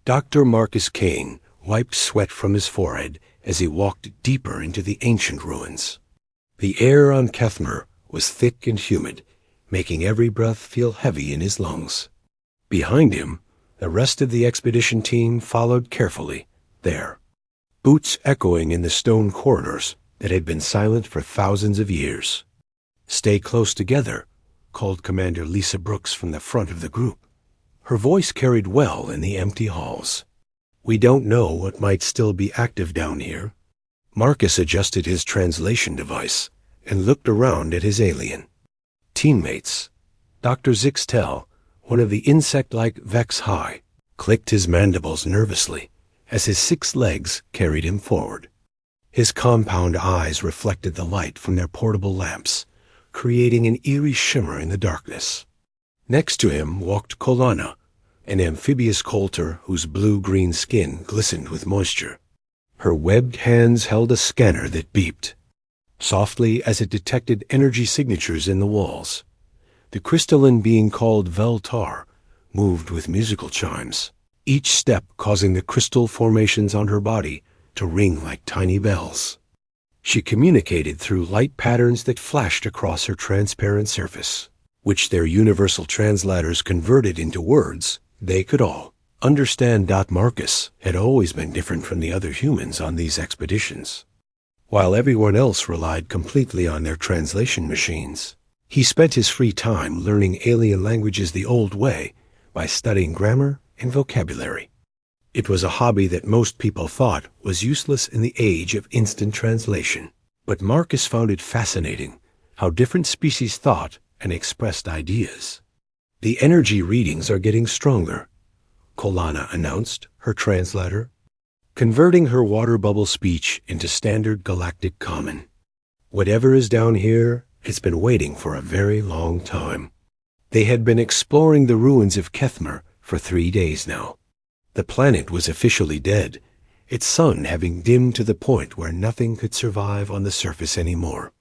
Dr. Marcus Kane wiped sweat from his forehead as he walked deeper into the ancient ruins. The air on Kethmer was thick and humid, making every breath feel heavy in his lungs. Behind him, the rest of the expedition team followed carefully, there, boots echoing in the stone corridors that had been silent for thousands of years. "Stay close together," called Commander Lisa Brooks from the front of the group. Her voice carried well in the empty halls. "We don't know what might still be active down here." Marcus adjusted his translation device and looked around at his alien teammates. Dr. Zixtel, one of the insect-like Vex High, clicked his mandibles nervously as his 6 legs carried him forward. His compound eyes reflected the light from their portable lamps, creating an eerie shimmer in the darkness. Next to him walked Kolana, an amphibious coulter whose blue-green skin glistened with moisture. Her webbed hands held a scanner that beeped softly as it detected energy signatures in the walls. The crystalline being called Veltar moved with musical chimes, each step causing the crystal formations on her body to ring like tiny bells. She communicated through light patterns that flashed across her transparent surface, which their universal translators converted into words they could all understand. Marcus had always been different from the other humans on these expeditions. While everyone else relied completely on their translation machines, he spent his free time learning alien languages the old way by studying grammar and vocabulary. It was a hobby that most people thought was useless in the age of instant translation, but Marcus found it fascinating how different species thought and expressed ideas. "The energy readings are getting stronger," Kolana announced, her translator, converting her water bubble speech into standard galactic common. "Whatever is down here, it's been waiting for a very long time." They had been exploring the ruins of Kethmer for 3 days now. The planet was officially dead, its sun having dimmed to the point where nothing could survive on the surface anymore.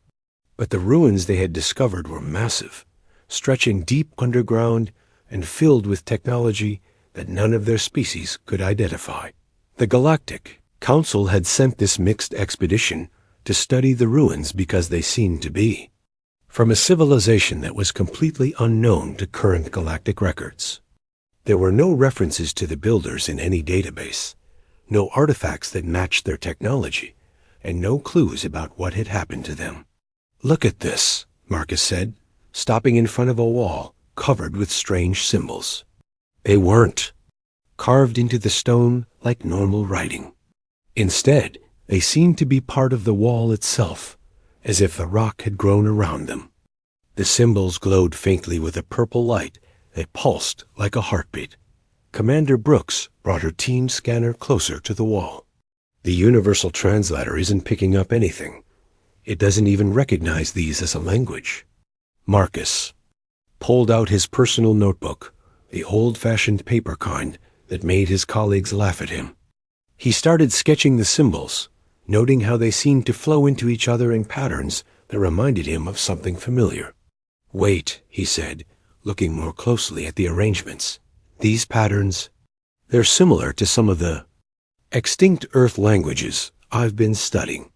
But the ruins they had discovered were massive, stretching deep underground and filled with technology that none of their species could identify. The Galactic Council had sent this mixed expedition to study the ruins because they seemed to be from a civilization that was completely unknown to current galactic records. There were no references to the builders in any database, no artifacts that matched their technology, and no clues about what had happened to them. "Look at this," Marcus said, stopping in front of a wall covered with strange symbols. They weren't carved into the stone like normal writing. Instead, they seemed to be part of the wall itself, as if the rock had grown around them. The symbols glowed faintly with a purple light that pulsed like a heartbeat. Commander Brooks brought her team scanner closer to the wall. "The universal translator isn't picking up anything. It doesn't even recognize these as a language." Marcus pulled out his personal notebook, the old-fashioned paper kind that made his colleagues laugh at him. He started sketching the symbols, noting how they seemed to flow into each other in patterns that reminded him of something familiar. "Wait," he said, looking more closely at the arrangements. "These patterns, they're similar to some of the extinct Earth languages I've been studying.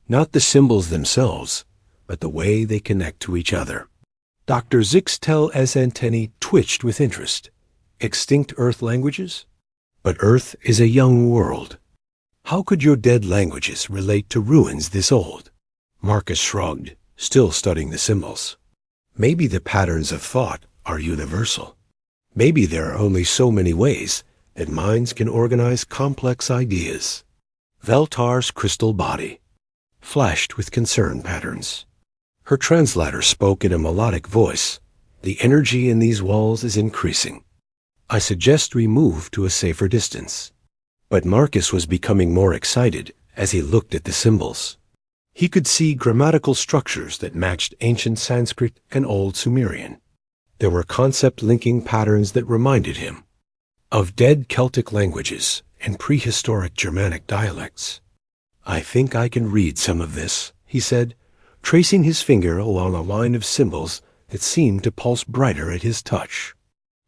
Not the symbols themselves, but the way they connect to each other." Dr. Zixtel's antennae twitched with interest. "Extinct Earth languages? But Earth is a young world. How could your dead languages relate to ruins this old?" Marcus shrugged, still studying the symbols. "Maybe the patterns of thought are universal. Maybe there are only so many ways that minds can organize complex ideas." Veltar's crystal body flashed with concern patterns. Her translator spoke in a melodic voice. "The energy in these walls is increasing. I suggest we move to a safer distance." But Marcus was becoming more excited as he looked at the symbols. He could see grammatical structures that matched ancient Sanskrit and Old Sumerian. There were concept-linking patterns that reminded him of dead Celtic languages and prehistoric Germanic dialects. "I think I can read some of this," he said, tracing his finger along a line of symbols that seemed to pulse brighter at his touch.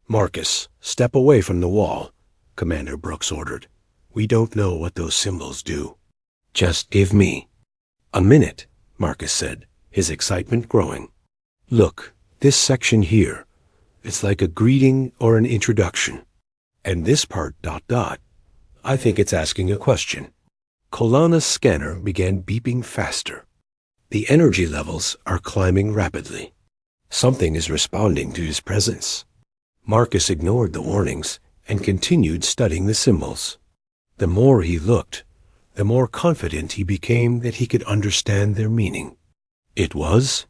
"Marcus, step away from the wall. Commander Brooks ordered. "We don't know what those symbols do. Just give me a minute," Marcus said, his excitement growing. "Look, this section here, it's like a greeting or an introduction. And this part ... I think it's asking a question." Kolana's scanner began beeping faster. The energy levels are climbing rapidly. Something is responding to his presence. Marcus ignored the warnings and continued studying the symbols. The more he looked, the more confident he became that he could understand their meaning. It was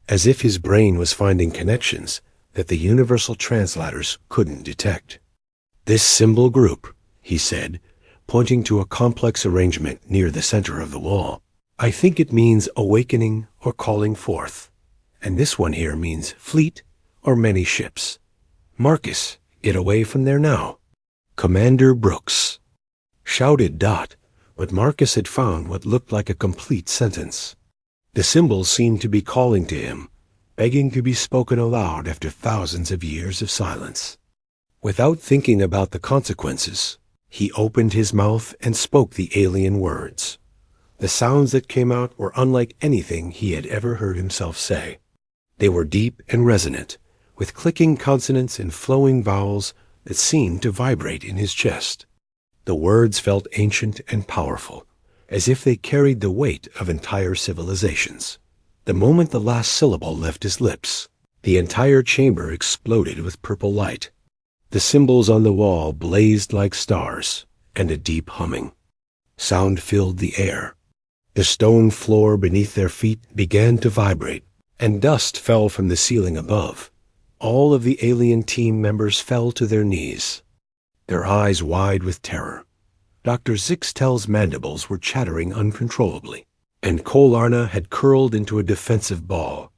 as if his brain was finding connections that the universal translators couldn't detect. "This symbol group," he said, pointing to a complex arrangement near the center of the wall. "I think it means awakening or calling forth. And this one here means fleet or many ships. Marcus, get away from there now." "Commander Brooks," shouted Dot, but Marcus had found what looked like a complete sentence. The symbols seemed to be calling to him, begging to be spoken aloud after thousands of years of silence. Without thinking about the consequences, he opened his mouth and spoke the alien words. The sounds that came out were unlike anything he had ever heard himself say. They were deep and resonant, with clicking consonants and flowing vowels that seemed to vibrate in his chest. The words felt ancient and powerful, as if they carried the weight of entire civilizations. The moment the last syllable left his lips, the entire chamber exploded with purple light. The symbols on the wall blazed like stars, and a deep humming. Sound filled the air. The stone floor beneath their feet began to vibrate, and dust fell from the ceiling above. All of the alien team members fell to their knees, their eyes wide with terror. Dr. Zixtel's mandibles were chattering uncontrollably, and Kolarna had curled into a defensive ball.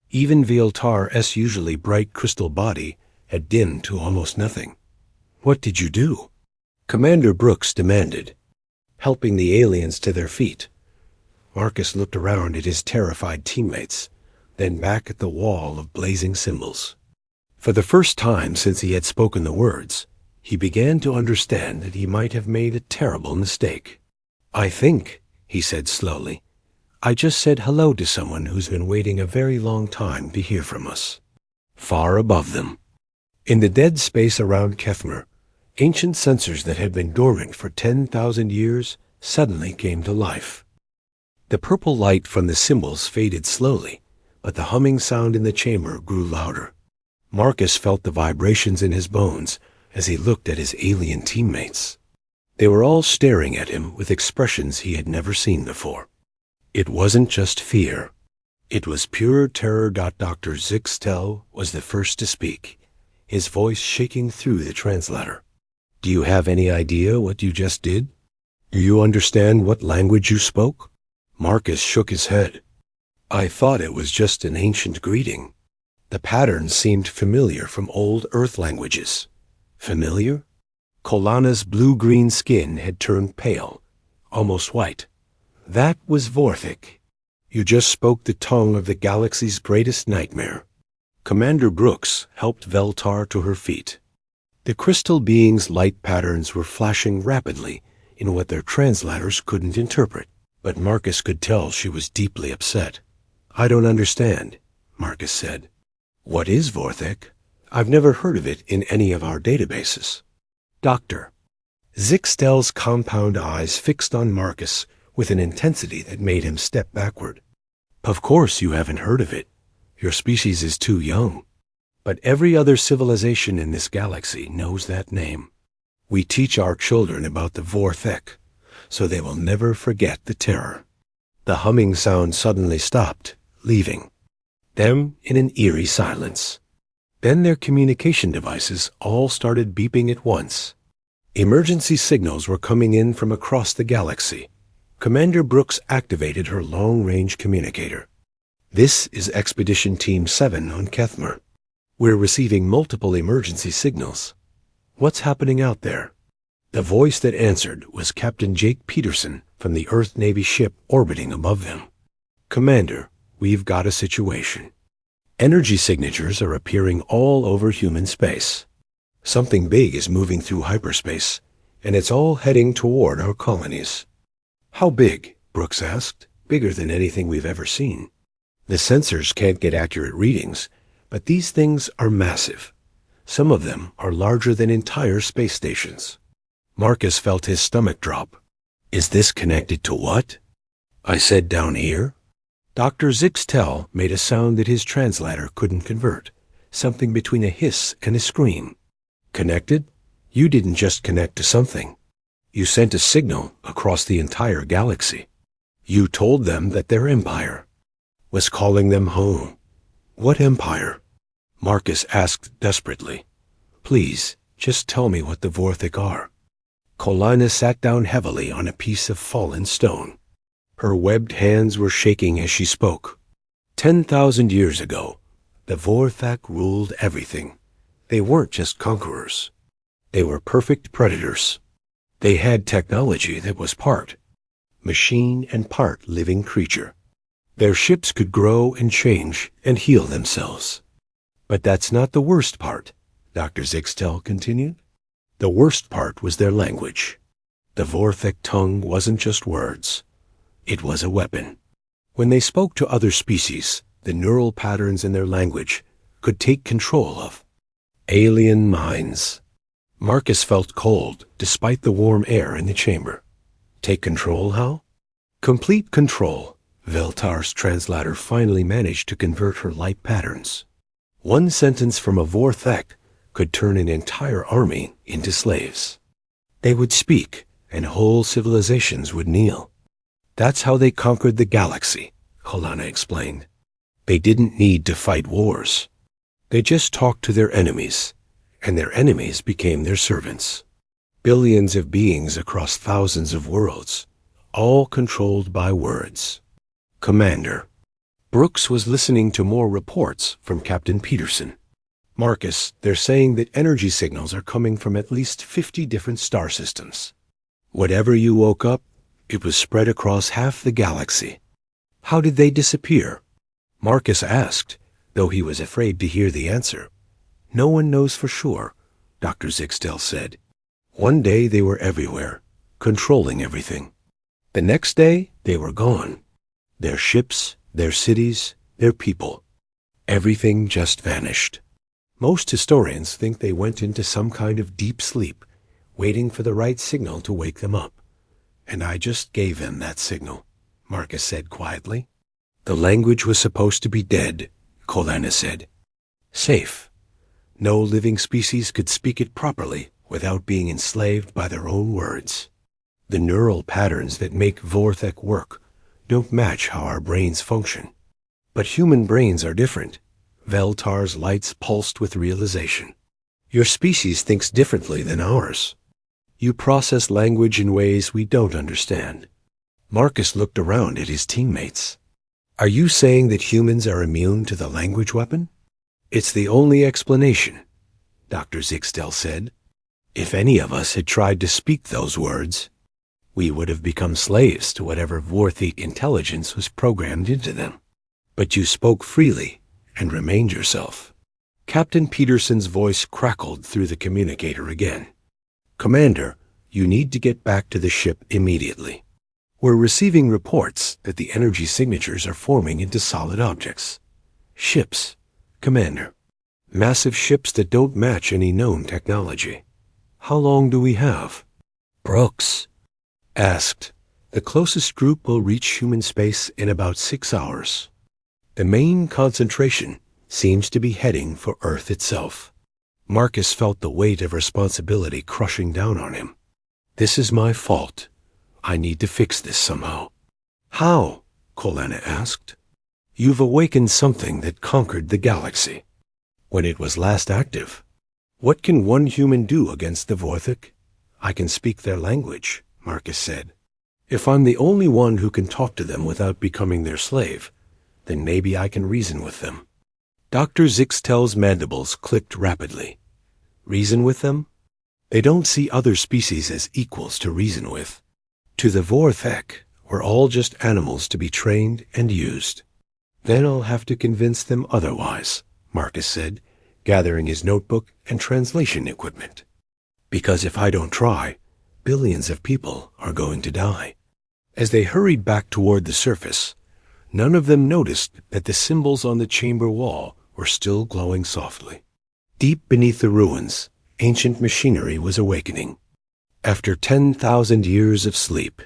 Even Viltar's usually bright crystal body had dimmed to almost nothing. "What did you do?" Commander Brooks demanded, helping the aliens to their feet. Marcus looked around at his terrified teammates, then back at the wall of blazing symbols. For the first time since he had spoken the words, he began to understand that he might have made a terrible mistake. "I think," he said slowly, "I just said hello to someone who's been waiting a very long time to hear from us." Far above them, in the dead space around Kethmer, ancient sensors that had been dormant for 10,000 years suddenly came to life. The purple light from the symbols faded slowly, but the humming sound in the chamber grew louder. Marcus felt the vibrations in his bones as he looked at his alien teammates. They were all staring at him with expressions he had never seen before. It wasn't just fear. It was pure terror. Dr. Zixtel was the first to speak, his voice shaking through the translator. "Do you have any idea what you just did? Do you understand what language you spoke?" Marcus shook his head. "I thought it was just an ancient greeting. The patterns seemed familiar from old Earth languages." "Familiar?" Kolana's blue-green skin had turned pale, almost white. "That was Vorthik. You just spoke the tongue of the galaxy's greatest nightmare." Commander Brooks helped Veltar to her feet. The crystal being's light patterns were flashing rapidly in what their translators couldn't interpret, but Marcus could tell she was deeply upset. "I don't understand," Marcus said. "What is Vorthik? I've never heard of it in any of our databases." "Doctor." Zixtel's compound eyes fixed on Marcus with an intensity that made him step backward. "Of course you haven't heard of it. Your species is too young. But every other civilization in this galaxy knows that name. We teach our children about the Vorthek, so they will never forget the terror." The humming sound suddenly stopped, leaving them in an eerie silence. Then their communication devices all started beeping at once. Emergency signals were coming in from across the galaxy. Commander Brooks activated her long-range communicator. "This is Expedition Team 7 on Kethmer. We're receiving multiple emergency signals. What's happening out there?" The voice that answered was Captain Jake Peterson from the Earth Navy ship orbiting above them. "Commander, we've got a situation. Energy signatures are appearing all over human space. Something big is moving through hyperspace, and it's all heading toward our colonies. How big? Brooks asked. Bigger than anything we've ever seen. The sensors can't get accurate readings, but these things are massive. Some of them are larger than entire space stations. Marcus felt his stomach drop. Is this connected to what? I said down here. Dr. Zixtel made a sound that his translator couldn't convert, something between a hiss and a scream. Connected? You didn't just connect to something. You sent a signal across the entire galaxy. You told them that their empire was calling them home. What empire? Marcus asked desperately. Please, just tell me what the Vorthic are. Kolina sat down heavily on a piece of fallen stone. Her webbed hands were shaking as she spoke. 10,000 years ago, the Vorthak ruled everything. They weren't just conquerors. They were perfect predators. They had technology that was part machine and part living creature. Their ships could grow and change and heal themselves. But that's not the worst part, Dr. Zixtel continued. The worst part was their language. The Vorthak tongue wasn't just words. It was a weapon. When they spoke to other species, the neural patterns in their language could take control of alien minds. Marcus felt cold despite the warm air in the chamber. Take control how? Complete control. Veltar's translator finally managed to convert her light patterns. One sentence from a Vorthak could turn an entire army into slaves. They would speak, and whole civilizations would kneel. That's how they conquered the galaxy, Kolana explained. They didn't need to fight wars. They just talked to their enemies, and their enemies became their servants. Billions of beings across thousands of worlds, all controlled by words. Commander. Brooks was listening to more reports from Captain Peterson. Marcus, they're saying that energy signals are coming from at least 50 different star systems. Whatever you woke up, it was spread across half the galaxy. How did they disappear? Marcus asked, though he was afraid to hear the answer. No one knows for sure, Dr. Zixtel said. One day they were everywhere, controlling everything. The next day they were gone. Their ships, their cities, their people. Everything just vanished. Most historians think they went into some kind of deep sleep, waiting for the right signal to wake them up. And I just gave them that signal, Marcus said quietly. The language was supposed to be dead, Kolana said. Safe. No living species could speak it properly without being enslaved by their own words. The neural patterns that make Vorthak work don't match how our brains function. But human brains are different. Veltar's lights pulsed with realization. Your species thinks differently than ours. You process language in ways we don't understand. Marcus looked around at his teammates. Are you saying that humans are immune to the language weapon? It's the only explanation, Dr. Zixtel said. If any of us had tried to speak those words, we would have become slaves to whatever Vorthic intelligence was programmed into them. But you spoke freely and remained yourself. Captain Peterson's voice crackled through the communicator again. Commander, you need to get back to the ship immediately. We're receiving reports that the energy signatures are forming into solid objects. Ships, Commander. Massive ships that don't match any known technology. How long do we have? Brooks asked. The closest group will reach human space in about 6 hours. The main concentration seems to be heading for Earth itself. Marcus felt the weight of responsibility crushing down on him. This is my fault. I need to fix this somehow. How? Kolana asked. You've awakened something that conquered the galaxy. When it was last active. What can one human do against the Vorthic? I can speak their language, Marcus said. If I'm the only one who can talk to them without becoming their slave, then maybe I can reason with them. Dr. Zixtel's mandibles clicked rapidly. Reason with them? They don't see other species as equals to reason with. To the Vorthak, we're all just animals to be trained and used. Then I'll have to convince them otherwise, Marcus said, gathering his notebook and translation equipment. Because if I don't try, billions of people are going to die. As they hurried back toward the surface, none of them noticed that the symbols on the chamber wall were still glowing softly. Deep beneath the ruins, ancient machinery was awakening. After 10,000 years of sleep,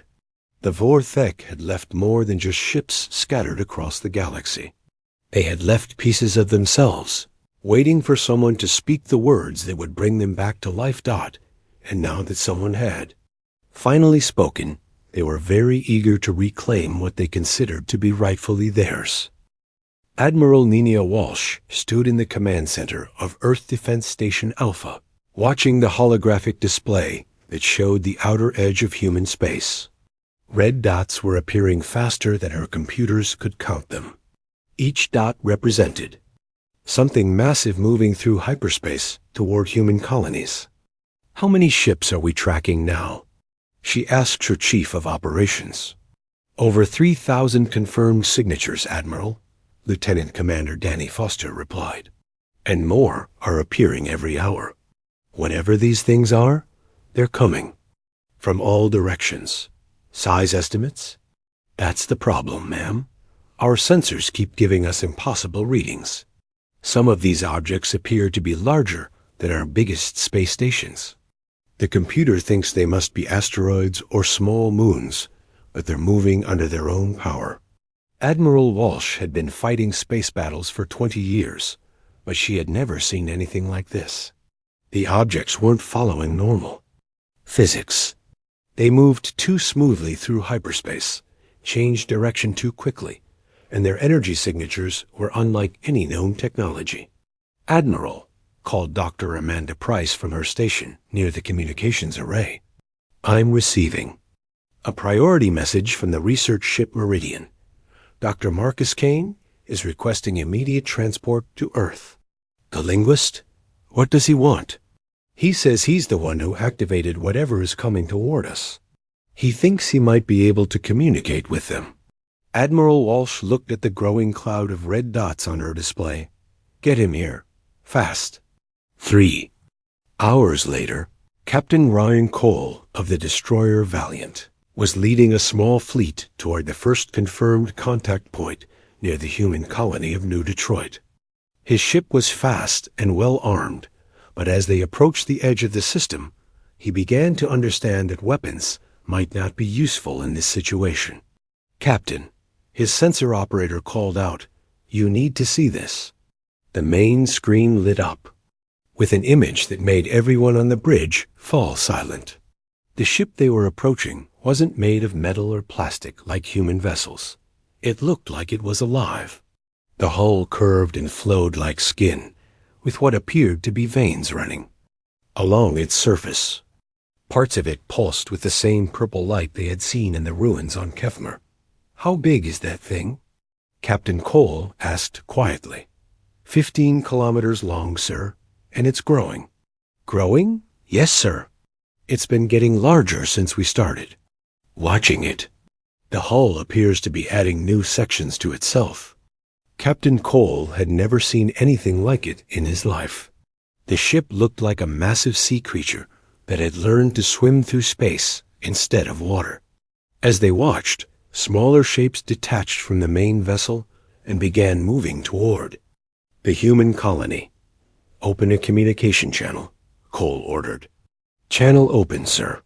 the Vorthek had left more than just ships scattered across the galaxy. They had left pieces of themselves, waiting for someone to speak the words that would bring them back to life. And now that someone had finally spoken, they were very eager to reclaim what they considered to be rightfully theirs. Admiral Nina Walsh stood in the command center of Earth Defense Station Alpha, watching the holographic display that showed the outer edge of human space. Red dots were appearing faster than her computers could count them. Each dot represented something massive moving through hyperspace toward human colonies. "How many ships are we tracking now?" she asked her chief of operations. "Over 3,000 confirmed signatures, Admiral," Lieutenant Commander Danny Foster replied. "And more are appearing every hour. Whatever these things are, they're coming. From all directions. Size estimates? That's the problem, ma'am. Our sensors keep giving us impossible readings. Some of these objects appear to be larger than our biggest space stations. The computer thinks they must be asteroids or small moons, but they're moving under their own power." Admiral Walsh had been fighting space battles for 20 years, but she had never seen anything like this. The objects weren't following normal physics. They moved too smoothly through hyperspace, changed direction too quickly, and their energy signatures were unlike any known technology. "Admiral," called Dr. Amanda Price from her station near the communications array. "I'm receiving. A priority message from the research ship Meridian. Dr. Marcus Kane is requesting immediate transport to Earth." "The linguist? What does he want?" "He says he's the one who activated whatever is coming toward us. He thinks he might be able to communicate with them." Admiral Walsh looked at the growing cloud of red dots on her display. "Get him here. Fast." 3 hours later, Captain Ryan Cole of the destroyer Valiant was leading a small fleet toward the first confirmed contact point near the human colony of New Detroit. His ship was fast and well armed, but as they approached the edge of the system, he began to understand that weapons might not be useful in this situation. "Captain," his sensor operator called out, "you need to see this." The main screen lit up with an image that made everyone on the bridge fall silent. The ship they were approaching wasn't made of metal or plastic like human vessels. It looked like it was alive. The hull curved and flowed like skin, with what appeared to be veins running along its surface. Parts of it pulsed with the same purple light they had seen in the ruins on Kefmer. "How big is that thing?" Captain Cole asked quietly. 15 kilometers long, sir, and it's growing." "Growing?" "Yes, sir. It's been getting larger since we started." Watching it, the hull appears to be adding new sections to itself. Captain Cole had never seen anything like it in his life. The ship looked like a massive sea creature that had learned to swim through space instead of water. As they watched, smaller shapes detached from the main vessel and began moving toward the human colony. "Open a communication channel," Cole ordered. "Channel open, sir."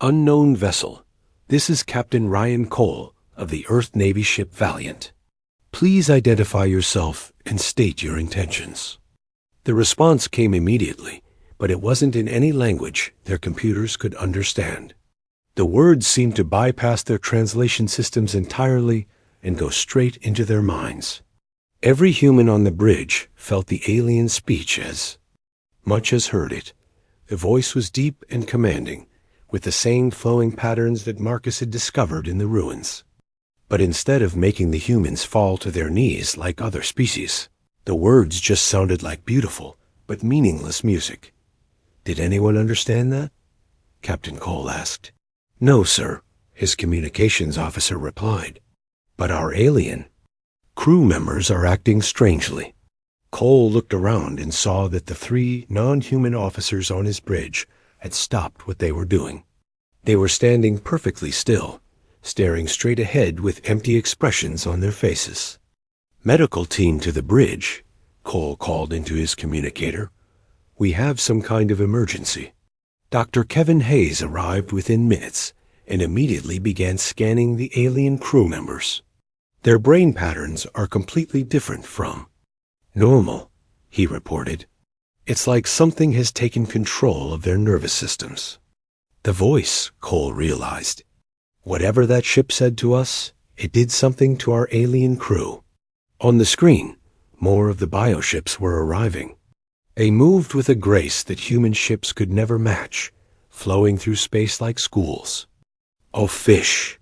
"Unknown vessel. This is Captain Ryan Cole of the Earth Navy ship Valiant. Please identify yourself and state your intentions." The response came immediately, but it wasn't in any language their computers could understand. The words seemed to bypass their translation systems entirely and go straight into their minds. Every human on the bridge felt the alien speech as much as heard it. The voice was deep and commanding, with the same flowing patterns that Marcus had discovered in the ruins. But instead of making the humans fall to their knees like other species, the words just sounded like beautiful but meaningless music. "Did anyone understand that?" Captain Cole asked. "No, sir," his communications officer replied. "But our alien crew members are acting strangely. Cole looked around and saw that the 3 non-human officers on his bridge had stopped what they were doing. They were standing perfectly still, staring straight ahead with empty expressions on their faces. "Medical team to the bridge," Cole called into his communicator. "We have some kind of emergency." Dr. Kevin Hayes arrived within minutes and immediately began scanning the alien crew members. "Their brain patterns are completely different from normal," he reported. "It's like something has taken control of their nervous systems." The voice, Cole realized. Whatever that ship said to us, it did something to our alien crew. On the screen, more of the bioships were arriving. They moved with a grace that human ships could never match, flowing through space like schools. "Oh, fish!"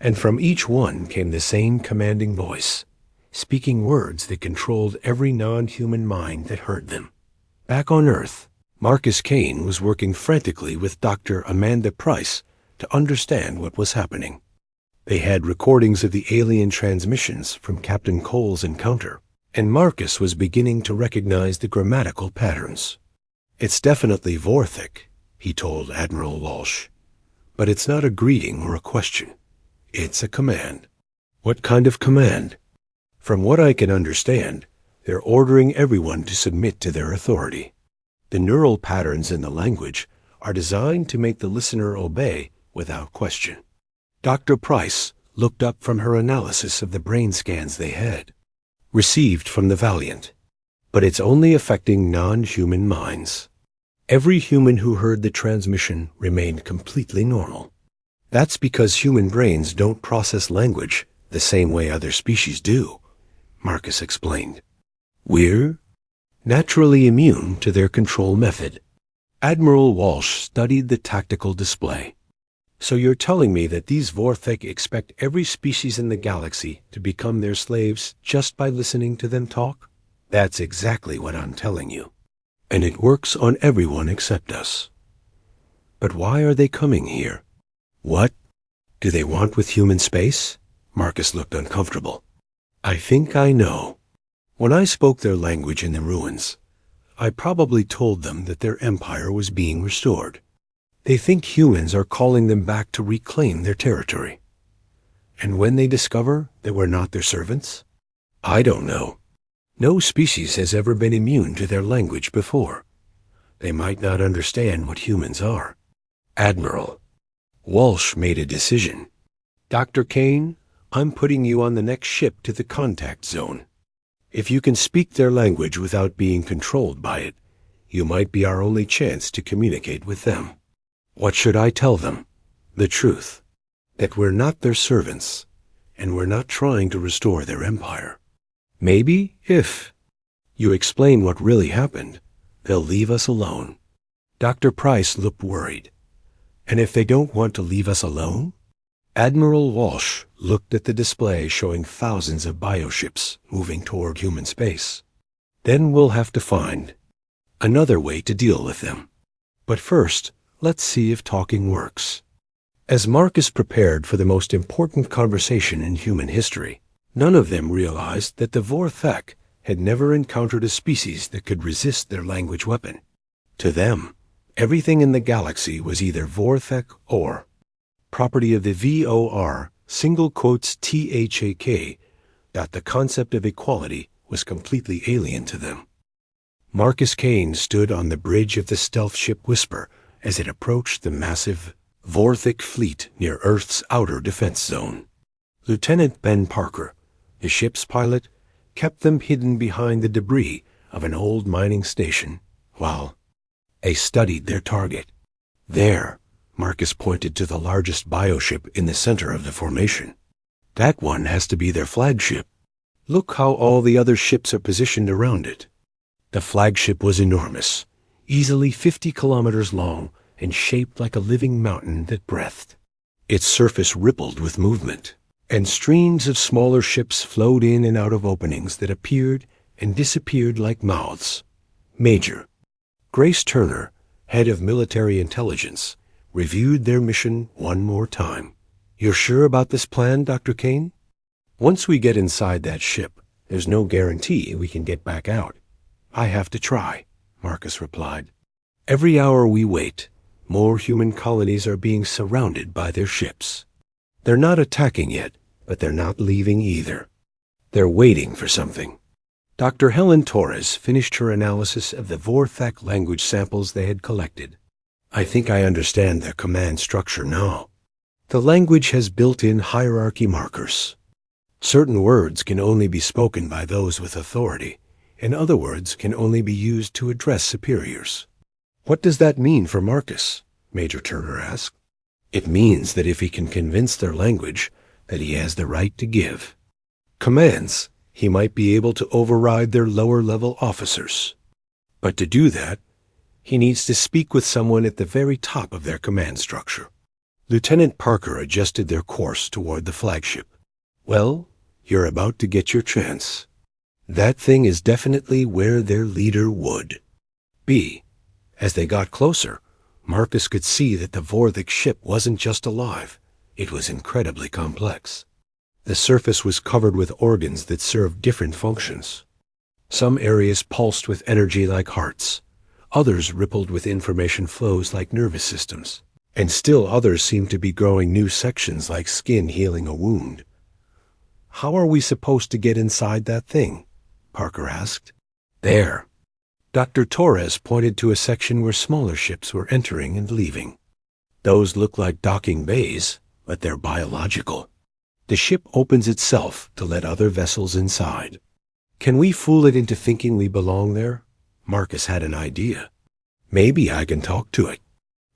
And from each one came the same commanding voice, speaking words that controlled every non-human mind that heard them. Back on Earth, Marcus Kane was working frantically with Dr. Amanda Price to understand what was happening. They had recordings of the alien transmissions from Captain Cole's encounter, and Marcus was beginning to recognize the grammatical patterns. "It's definitely Vorthik," he told Admiral Walsh. "But it's not a greeting or a question. It's a command." "What kind of command?" "From what I can understand, they're ordering everyone to submit to their authority. The neural patterns in the language are designed to make the listener obey without question." Dr. Price looked up from her analysis of the brain scans they had received from the Valiant. "But it's only affecting non-human minds. Every human who heard the transmission remained completely normal. That's because human brains don't process language the same way other species do," Marcus explained. "We're naturally immune to their control method." Admiral Walsh studied the tactical display. "So you're telling me that these Vorthek expect every species in the galaxy to become their slaves just by listening to them talk?" "That's exactly what I'm telling you. And it works on everyone except us." "But why are they coming here?" "What do they want with human space?" Marcus looked uncomfortable. "I think I know. When I spoke their language in the ruins, I probably told them that their empire was being restored. They think humans are calling them back to reclaim their territory. And when they discover that we're not their servants? I don't know. No species has ever been immune to their language before. They might not understand what humans are." "Admiral." Walsh made a decision. "Dr. Kane, I'm putting you on the next ship to the contact zone. If you can speak their language without being controlled by it, you might be our only chance to communicate with them." "What should I tell them?" "The truth. That we're not their servants, and we're not trying to restore their empire. Maybe if you explain what really happened, they'll leave us alone." Dr. Price looked worried. "And if they don't want to leave us alone?" Admiral Walsh looked at the display showing thousands of bioships moving toward human space. "Then we'll have to find another way to deal with them. But first, let's see if talking works." As Marcus prepared for the most important conversation in human history, none of them realized that the Vorthek had never encountered a species that could resist their language weapon. To them, everything in the galaxy was either Vorthek or property of the VOR, single quotes THAK, that the concept of equality was completely alien to them. Marcus Kane stood on the bridge of the stealth ship Whisper as it approached the massive Vorthik fleet near Earth's outer defense zone. Lieutenant Ben Parker, the ship's pilot, kept them hidden behind the debris of an old mining station while they studied their target. "There," Marcus pointed to the largest bioship in the center of the formation. "That one has to be their flagship. Look how all the other ships are positioned around it." The flagship was enormous, easily 50 kilometers long and shaped like a living mountain that breathed. Its surface rippled with movement, and streams of smaller ships flowed in and out of openings that appeared and disappeared like mouths. Major Grace Turner, head of military intelligence, reviewed their mission one more time. "You're sure about this plan, Dr. Kane? Once we get inside that ship, there's no guarantee we can get back out. I have to try, Marcus replied. Every hour we wait, more human colonies are being surrounded by their ships. They're not attacking yet, but they're not leaving either. They're waiting for something. Dr. Helen Torres finished her analysis of the Vorthak language samples they had collected. I think I understand their command structure now. The language has built-in hierarchy markers. Certain words can only be spoken by those with authority, and other words can only be used to address superiors. What does that mean for Marcus? Major Turner asked. It means that if he can convince their language, that he has the right to give commands, he might be able to override their lower-level officers. But to do that, he needs to speak with someone at the very top of their command structure. Lieutenant Parker adjusted their course toward the flagship. Well, you're about to get your chance. That thing is definitely where their leader would be. As they got closer, Marcus could see that the Vorthak ship wasn't just alive. It was incredibly complex. The surface was covered with organs that served different functions. Some areas pulsed with energy like hearts. Others rippled with information flows like nervous systems. And still others seemed to be growing new sections like skin healing a wound. How are we supposed to get inside that thing? Parker asked. There. Dr. Torres pointed to a section where smaller ships were entering and leaving. Those look like docking bays, but they're biological. The ship opens itself to let other vessels inside. Can we fool it into thinking we belong there? Marcus had an idea. Maybe I can talk to it.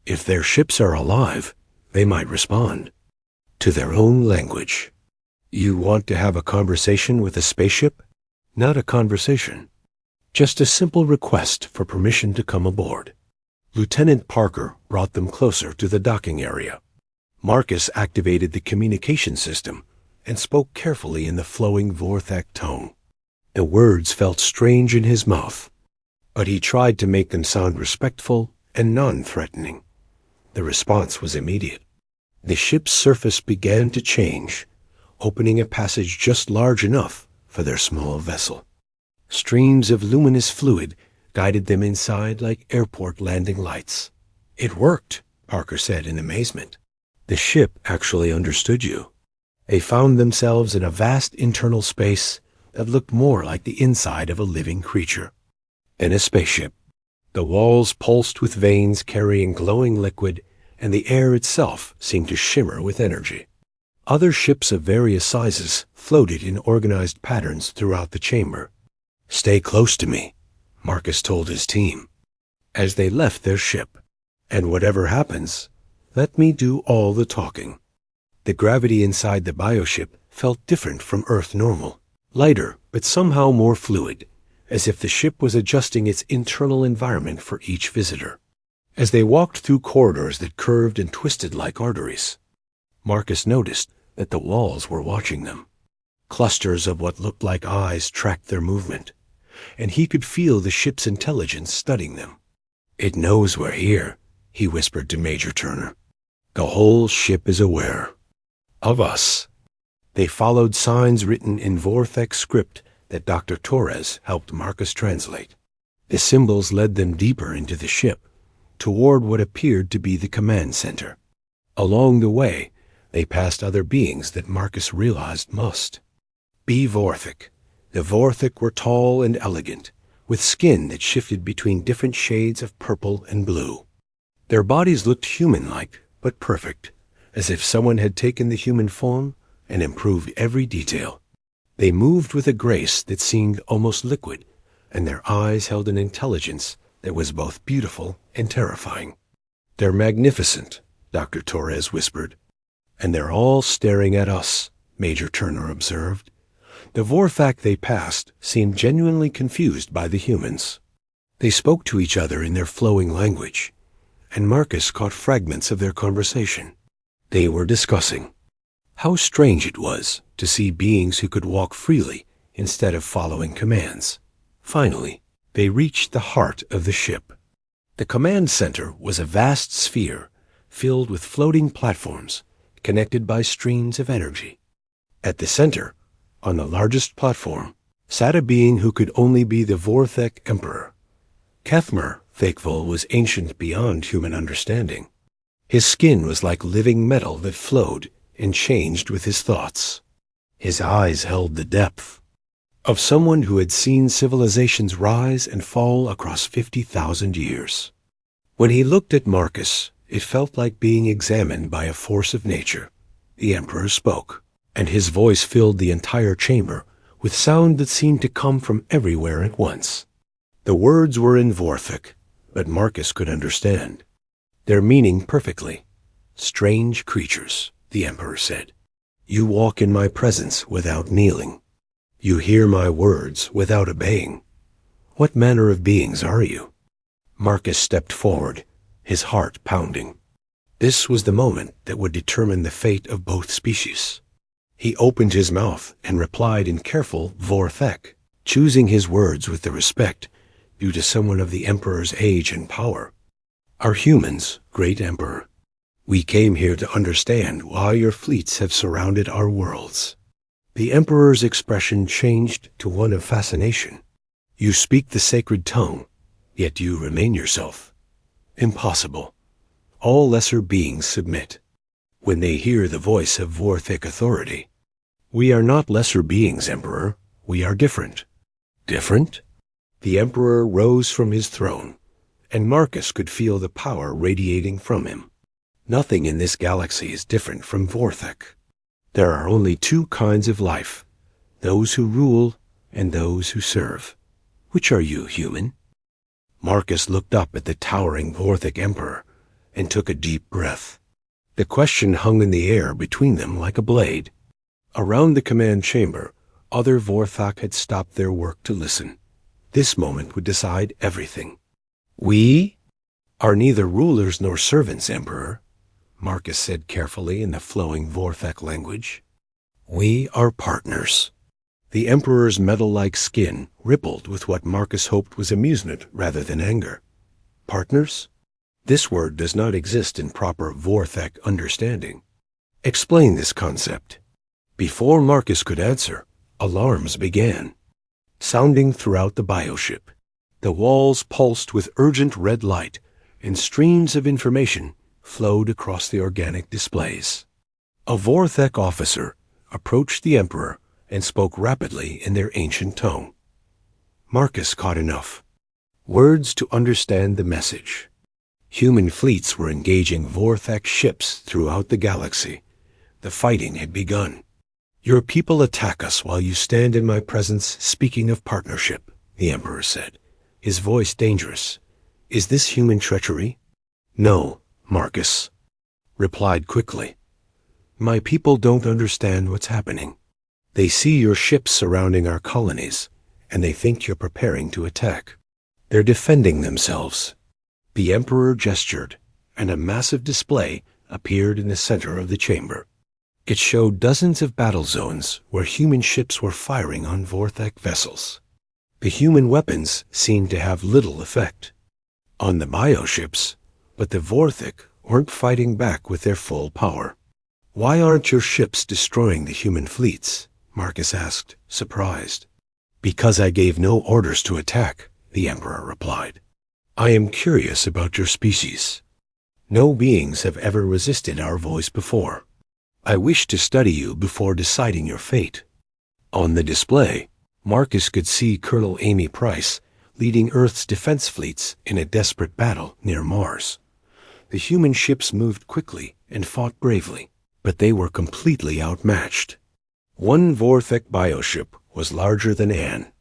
If their ships are alive, they might respond to their own language. You want to have a conversation with a spaceship? Not a conversation. Just a simple request for permission to come aboard. Lieutenant Parker brought them closer to the docking area. Marcus activated the communication system and spoke carefully in the flowing Vorthak tone. The words felt strange in his mouth, but he tried to make them sound respectful and non-threatening. The response was immediate. The ship's surface began to change, opening a passage just large enough for their small vessel. Streams of luminous fluid guided them inside like airport landing lights. It worked, Parker said in amazement. The ship actually understood you. They found themselves in a vast internal space that looked more like the inside of a living creature. In a spaceship. The walls pulsed with veins carrying glowing liquid, and the air itself seemed to shimmer with energy. Other ships of various sizes floated in organized patterns throughout the chamber. Stay close to me, Marcus told his team, as they left their ship. And whatever happens, let me do all the talking. The gravity inside the bioship felt different from Earth normal, lighter but somehow more fluid, as if the ship was adjusting its internal environment for each visitor. As they walked through corridors that curved and twisted like arteries, Marcus noticed that the walls were watching them. Clusters of what looked like eyes tracked their movement, and he could feel the ship's intelligence studying them. It knows we're here, he whispered to Major Turner. The whole ship is aware of us. They followed signs written in Vorthak script that Dr. Torres helped Marcus translate. The symbols led them deeper into the ship, toward what appeared to be the command center. Along the way, they passed other beings that Marcus realized must be Vorthak. The Vorthak were tall and elegant, with skin that shifted between different shades of purple and blue. Their bodies looked human-like, but perfect, as if someone had taken the human form and improved every detail. They moved with a grace that seemed almost liquid, and their eyes held an intelligence that was both beautiful and terrifying. They're magnificent, Dr. Torres whispered. And they're all staring at us, Major Turner observed. The Vorthak they passed seemed genuinely confused by the humans. They spoke to each other in their flowing language, and Marcus caught fragments of their conversation. They were discussing how strange it was to see beings who could walk freely instead of following commands. Finally, they reached the heart of the ship. The command center was a vast sphere filled with floating platforms connected by streams of energy. At the center, on the largest platform, sat a being who could only be the Vorthek Emperor. Kethmer, Thakvul, was ancient beyond human understanding. His skin was like living metal that flowed and changed with his thoughts. His eyes held the depth of someone who had seen civilizations rise and fall across 50,000 years. When he looked at Marcus, it felt like being examined by a force of nature. The Emperor spoke, and his voice filled the entire chamber with sound that seemed to come from everywhere at once. The words were in Vorthek, but Marcus could understand their meaning perfectly. "Strange creatures," the Emperor said. "You walk in my presence without kneeling. You hear my words without obeying. What manner of beings are you?" Marcus stepped forward, his heart pounding. This was the moment that would determine the fate of both species. He opened his mouth and replied in careful Vorthek, choosing his words with the respect due to someone of the Emperor's age and power. "Are humans, great Emperor. We came here to understand why your fleets have surrounded our worlds." The Emperor's expression changed to one of fascination. "You speak the sacred tongue, yet you remain yourself. Impossible. All lesser beings submit when they hear the voice of Vorthek authority. We are not lesser beings, Emperor. We are different." "Different?" The Emperor rose from his throne, and Marcus could feel the power radiating from him. "Nothing in this galaxy is different from Vorthek. There are only two kinds of life, those who rule and those who serve. Which are you, human?" Marcus looked up at the towering Vorthek Emperor and took a deep breath. The question hung in the air between them like a blade. Around the command chamber, other Vorthak had stopped their work to listen. This moment would decide everything. "We are neither rulers nor servants, Emperor," Marcus said carefully in the flowing Vorthek language. "We are partners." The Emperor's metal-like skin rippled with what Marcus hoped was amusement rather than anger. "Partners? This word does not exist in proper Vorthek understanding. Explain this concept." Before Marcus could answer, alarms began, sounding throughout the bioship. The walls pulsed with urgent red light, and streams of information flowed across the organic displays. A Vorthek officer approached the Emperor and spoke rapidly in their ancient tongue. Marcus caught enough words to understand the message. Human fleets were engaging Vorthek ships throughout the galaxy. The fighting had begun. "Your people attack us while you stand in my presence speaking of partnership," the Emperor said, his voice dangerous. "Is this human treachery?" "No," Marcus replied quickly. "My people don't understand what's happening. They see your ships surrounding our colonies, and they think you're preparing to attack. They're defending themselves." The Emperor gestured, and a massive display appeared in the center of the chamber. It showed dozens of battle zones where human ships were firing on Vorthek vessels. The human weapons seemed to have little effect on the bioships, but the Vorthek weren't fighting back with their full power. "Why aren't your ships destroying the human fleets?" Marcus asked, surprised. "Because I gave no orders to attack," the Emperor replied. "I am curious about your species. No beings have ever resisted our voice before. I wish to study you before deciding your fate." On the display, Marcus could see Colonel Amy Price leading Earth's defense fleets in a desperate battle near Mars. The human ships moved quickly and fought bravely, but they were completely outmatched. One Vorthek bioship was larger than an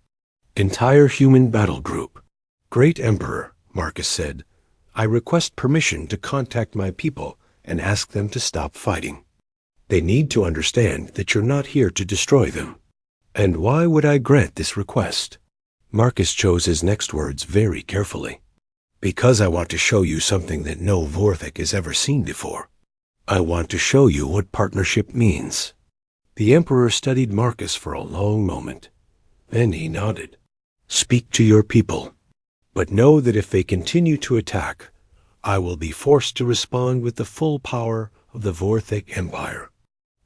entire human battle group. "Great Emperor," Marcus said, "I request permission to contact my people and ask them to stop fighting. They need to understand that you're not here to destroy them." "And why would I grant this request?" Marcus chose his next words very carefully. "Because I want to show you something that no Vorthek has ever seen before. I want to show you what partnership means." The Emperor studied Marcus for a long moment. Then he nodded. "Speak to your people, but know that if they continue to attack, I will be forced to respond with the full power of the Vorthek Empire."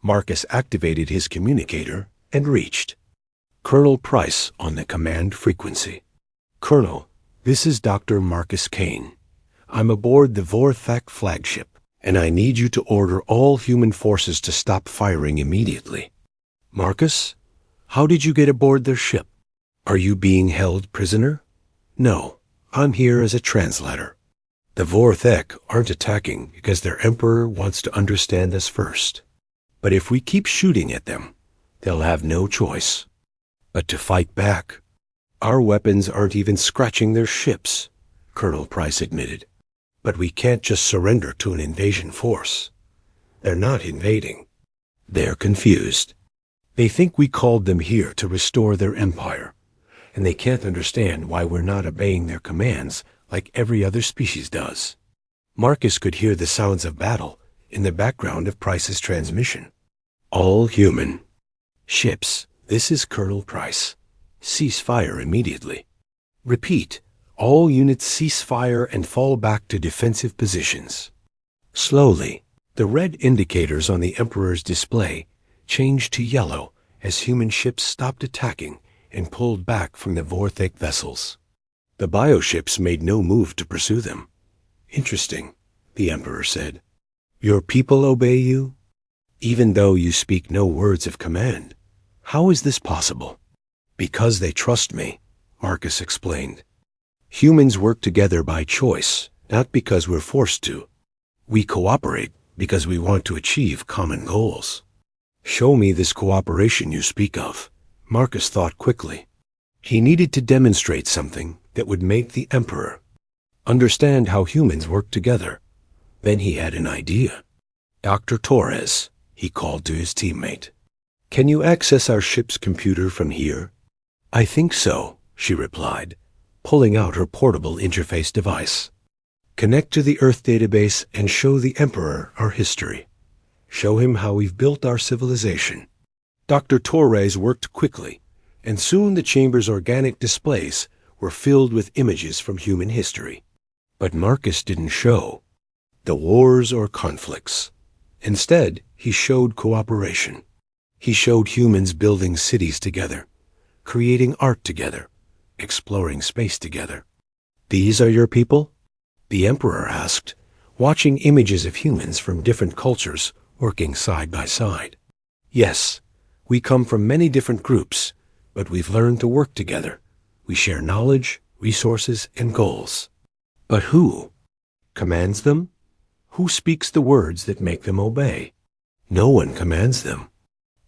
Marcus activated his communicator and reached Colonel Price on the command frequency. Colonel, this is Dr. Marcus Kane. I'm aboard the Vorthak flagship, and I need you to order all human forces to stop firing immediately. Marcus, how did you get aboard their ship? Are you being held prisoner? No, I'm here as a translator. The Vorthak aren't attacking because their emperor wants to understand us first. But if we keep shooting at them, they'll have no choice but to fight back. Our weapons aren't even scratching their ships, Colonel Price admitted. But we can't just surrender to an invasion force. They're not invading. They're confused. They think we called them here to restore their empire, and they can't understand why we're not obeying their commands like every other species does. Marcus could hear the sounds of battle in the background of Price's transmission. All human. Ships, this is Colonel Price. Cease fire immediately. Repeat, all units cease fire and fall back to defensive positions. Slowly, the red indicators on the Emperor's display changed to yellow as human ships stopped attacking and pulled back from the Vorthak vessels. The bioships made no move to pursue them. Interesting, the Emperor said. Your people obey you? Even though you speak no words of command. How is this possible? Because they trust me, Marcus explained. Humans work together by choice, not because we're forced to. We cooperate because we want to achieve common goals. Show me this cooperation you speak of, Marcus thought quickly. He needed to demonstrate something that would make the Emperor understand how humans work together. Then he had an idea. Dr. Torres, he called to his teammate. Can you access our ship's computer from here? I think so, she replied, pulling out her portable interface device. Connect to the Earth database and show the Emperor our history. Show him how we've built our civilization. Dr. Torres worked quickly, and soon the chamber's organic displays were filled with images from human history. But Marcus didn't show the wars or conflicts. Instead, he showed cooperation. He showed humans building cities together, creating art together, exploring space together. These are your people? The Emperor asked, watching images of humans from different cultures working side by side. Yes, we come from many different groups, but we've learned to work together. We share knowledge, resources, and goals. But who commands them? Who speaks the words that make them obey? No one commands them.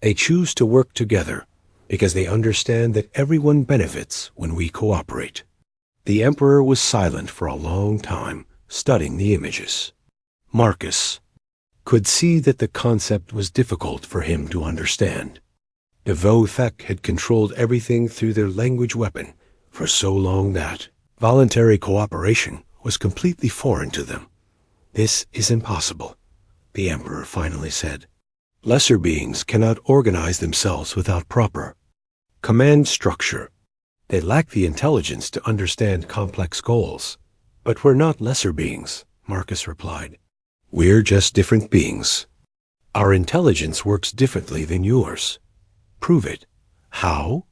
They choose to work together because they understand that everyone benefits when we cooperate. The Emperor was silent for a long time, studying the images. Marcus could see that the concept was difficult for him to understand. The Vorthak had controlled everything through their language weapon for so long that voluntary cooperation was completely foreign to them. This is impossible, the Emperor finally said. Lesser beings cannot organize themselves without proper command structure. They lack the intelligence to understand complex goals. But we're not lesser beings, Marcus replied. We're just different beings. Our intelligence works differently than yours. Prove it. How?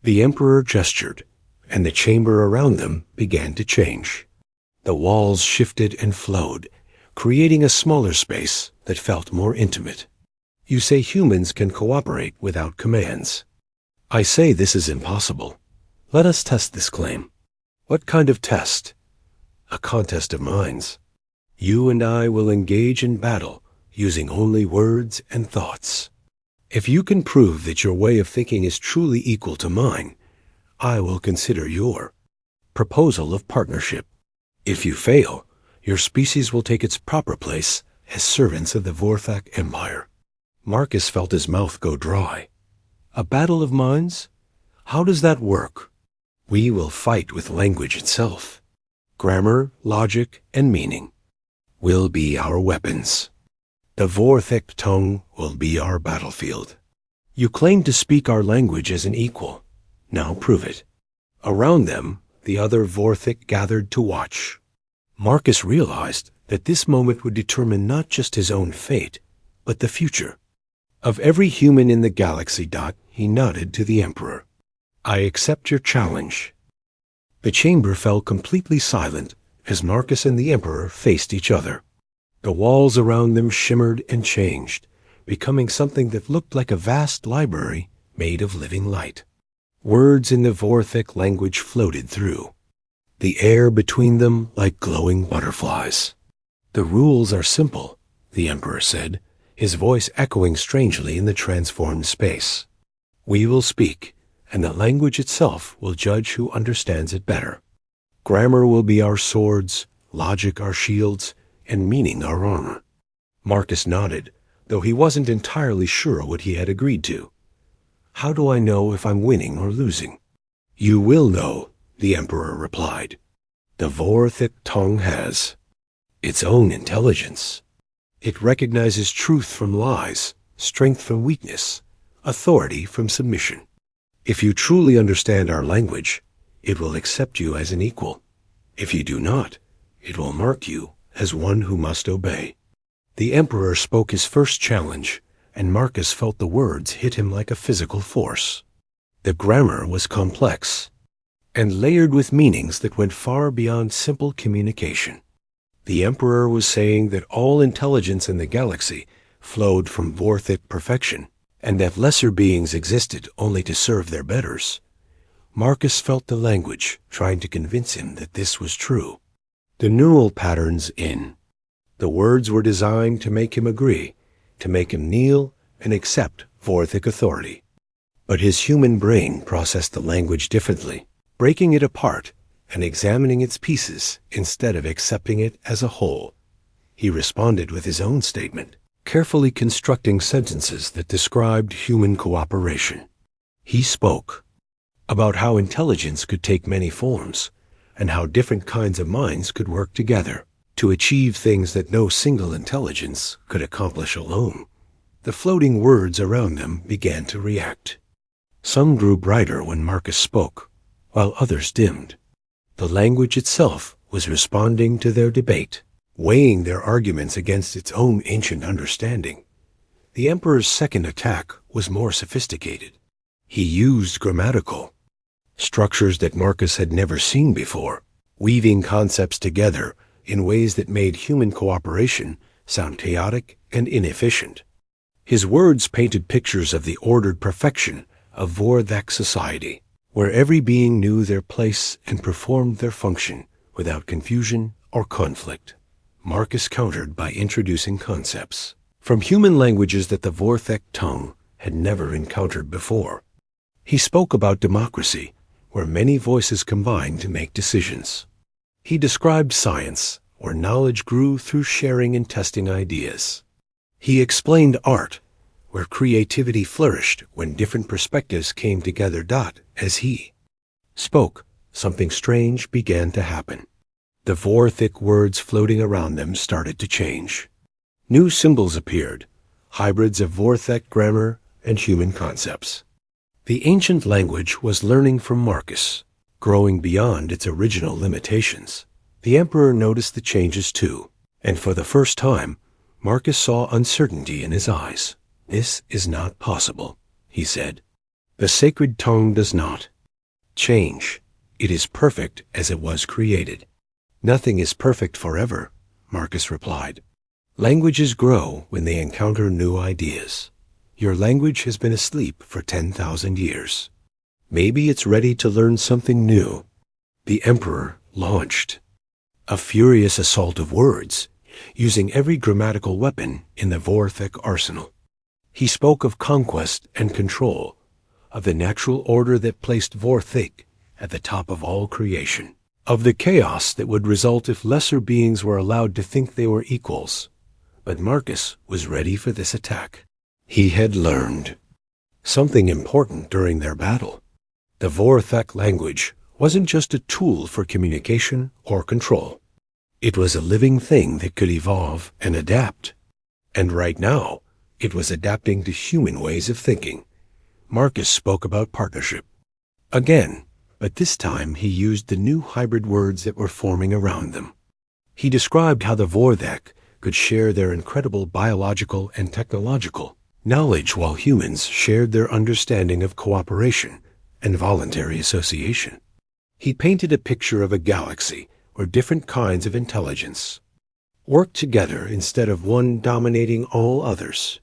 The Emperor gestured, and the chamber around them began to change. The walls shifted and flowed, creating a smaller space that felt more intimate. You say humans can cooperate without commands. I say this is impossible. Let us test this claim. What kind of test? A contest of minds. You and I will engage in battle using only words and thoughts. If you can prove that your way of thinking is truly equal to mine, I will consider your proposal of partnership. If you fail, your species will take its proper place as servants of the Vorthak Empire. Marcus felt his mouth go dry. A battle of minds? How does that work? We will fight with language itself. Grammar, logic, and meaning will be our weapons. The Vorthak tongue will be our battlefield. You claim to speak our language as an equal. Now prove it. Around them, the other Vorthak gathered to watch. Marcus realized that this moment would determine not just his own fate, but the future of every human in the galaxy. He nodded to the Emperor. I accept your challenge." The chamber fell completely silent as Marcus and the Emperor faced each other. The walls around them shimmered and changed, becoming something that looked like a vast library made of living light. Words in the Vorthic language floated through, the air between them like glowing butterflies. "The rules are simple," the Emperor said, his voice echoing strangely in the transformed space. "We will speak, and the language itself will judge who understands it better. Grammar will be our swords, logic our shields, and meaning our armor." Marcus nodded, though he wasn't entirely sure what he had agreed to. "How do I know if I'm winning or losing?" "You will know," the Emperor replied. "The Vorthic tongue has its own intelligence. It recognizes truth from lies, strength from weakness, authority from submission. If you truly understand our language, it will accept you as an equal. If you do not, it will mark you as one who must obey." The Emperor spoke his first challenge, and Marcus felt the words hit him like a physical force. The grammar was complex, and layered with meanings that went far beyond simple communication. The Emperor was saying that all intelligence in the galaxy flowed from Vorthic perfection, and that lesser beings existed only to serve their betters. Marcus felt the language trying to convince him that this was true. The neural patterns in the words were designed to make him agree, to make him kneel and accept Vorthic authority. But his human brain processed the language differently, breaking it apart and examining its pieces instead of accepting it as a whole. He responded with his own statement, carefully constructing sentences that described human cooperation. He spoke about how intelligence could take many forms, and how different kinds of minds could work together to achieve things that no single intelligence could accomplish alone. The floating words around them began to react. Some grew brighter when Marcus spoke, while others dimmed. The language itself was responding to their debate, weighing their arguments against its own ancient understanding. The Emperor's second attack was more sophisticated. He used grammatical structures that Marcus had never seen before, weaving concepts together in ways that made human cooperation sound chaotic and inefficient. His words painted pictures of the ordered perfection of Vorthic society, where every being knew their place and performed their function without confusion or conflict. Marcus countered by introducing concepts from human languages that the Vorthic tongue had never encountered before. He spoke about democracy, where many voices combined to make decisions. He described science, where knowledge grew through sharing and testing ideas. He explained art, where creativity flourished when different perspectives came together. As he spoke, something strange began to happen. The Vorthic words floating around them started to change. New symbols appeared, hybrids of Vorthic grammar and human concepts. The ancient language was learning from Marcus, growing beyond its original limitations. The Emperor noticed the changes too, and for the first time, Marcus saw uncertainty in his eyes. "This is not possible," he said. "The sacred tongue does not change. It is perfect as it was created." "Nothing is perfect forever," Marcus replied. "Languages grow when they encounter new ideas. Your language has been asleep for 10,000 years. Maybe it's ready to learn something new." The Emperor launched a furious assault of words, using every grammatical weapon in the Vorthic arsenal. He spoke of conquest and control, of the natural order that placed Vorthic at the top of all creation, of the chaos that would result if lesser beings were allowed to think they were equals. But Marcus was ready for this attack. He had learned something important during their battle. The Vorthic language wasn't just a tool for communication or control. It was a living thing that could evolve and adapt. And right now, it was adapting to human ways of thinking. Marcus spoke about partnership again, but this time he used the new hybrid words that were forming around them. He described how the Vorthic could share their incredible biological and technological knowledge while humans shared their understanding of cooperation and voluntary association. He painted a picture of a galaxy where different kinds of intelligence worked together instead of one dominating all others.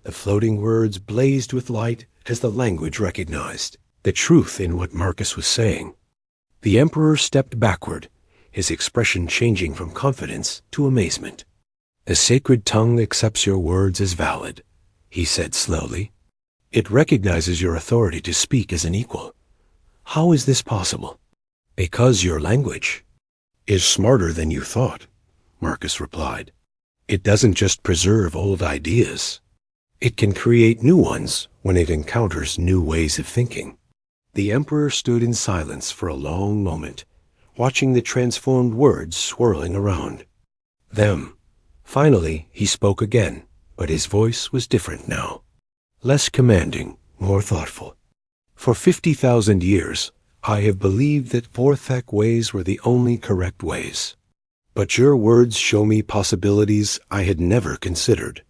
The floating words blazed with light as the language recognized the truth in what Marcus was saying. The Emperor stepped backward, his expression changing from confidence to amazement. "The sacred tongue accepts your words as valid," he said slowly. "It recognizes your authority to speak as an equal. How is this possible?" "Because your language is smarter than you thought," Marcus replied. "It doesn't just preserve old ideas. It can create new ones when it encounters new ways of thinking." The Emperor stood in silence for a long moment, watching the transformed words swirling around them. Finally, he spoke again, but his voice was different now. Less commanding, more thoughtful. "For 50,000 years, I have believed that Vorthak ways were the only correct ways. But your words show me possibilities I had never considered.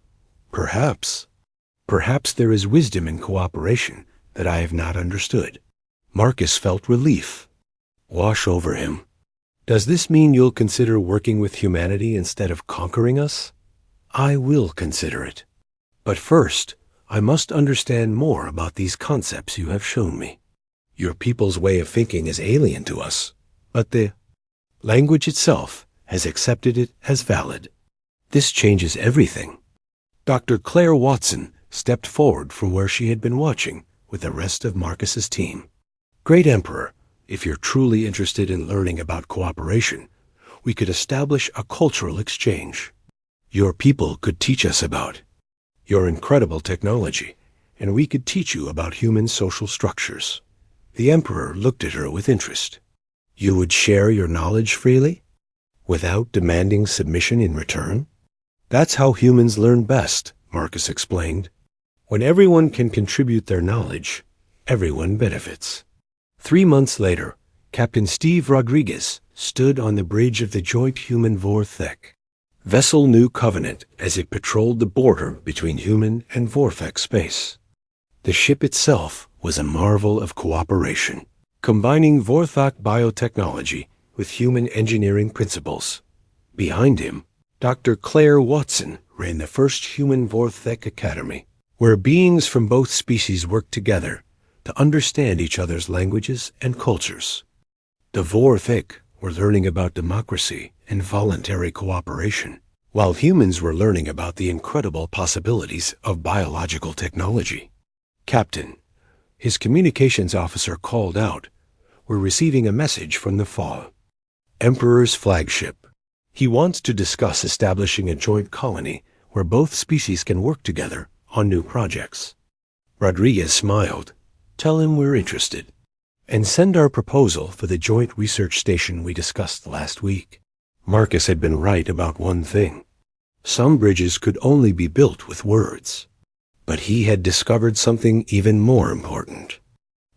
Perhaps there is wisdom in cooperation that I have not understood." Marcus felt relief wash over him. "Does this mean you'll consider working with humanity instead of conquering us?" "I will consider it. But first, I must understand more about these concepts you have shown me. Your people's way of thinking is alien to us, but the language itself has accepted it as valid. This changes everything." Dr. Claire Watson stepped forward from where she had been watching with the rest of Marcus's team. "Great Emperor, if you're truly interested in learning about cooperation, we could establish a cultural exchange. Your people could teach us about your incredible technology, and we could teach you about human social structures." The Emperor looked at her with interest. "You would share your knowledge freely, without demanding submission in return?" "That's how humans learn best," Marcus explained. "When everyone can contribute their knowledge, everyone benefits." 3 months later, Captain Steve Rodriguez stood on the bridge of the joint human Vorthek vessel New Covenant as it patrolled the border between human and Vorthek space. The ship itself was a marvel of cooperation, combining Vorthak biotechnology with human engineering principles. Behind him, Dr. Claire Watson ran the first human Vorthek Academy, where beings from both species worked together to understand each other's languages and cultures. The Vorthek were learning about democracy and voluntary cooperation, while humans were learning about the incredible possibilities of biological technology. "Captain," his communications officer called out, "we're receiving a message from the Fall Emperor's flagship. He wants to discuss establishing a joint colony where both species can work together on new projects." Rodriguez smiled. "Tell him we're interested, and send our proposal for the joint research station we discussed last week." Marcus had been right about one thing. Some bridges could only be built with words. But he had discovered something even more important.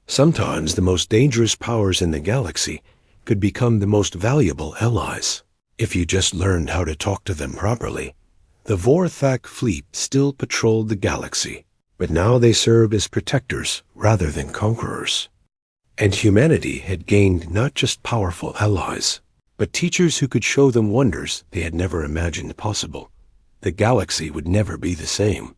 Sometimes the most dangerous powers in the galaxy could become the most valuable allies, if you just learned how to talk to them properly. The Vorthak fleet still patrolled the galaxy, but now they served as protectors rather than conquerors. And humanity had gained not just powerful allies, but teachers who could show them wonders they had never imagined possible. The galaxy would never be the same.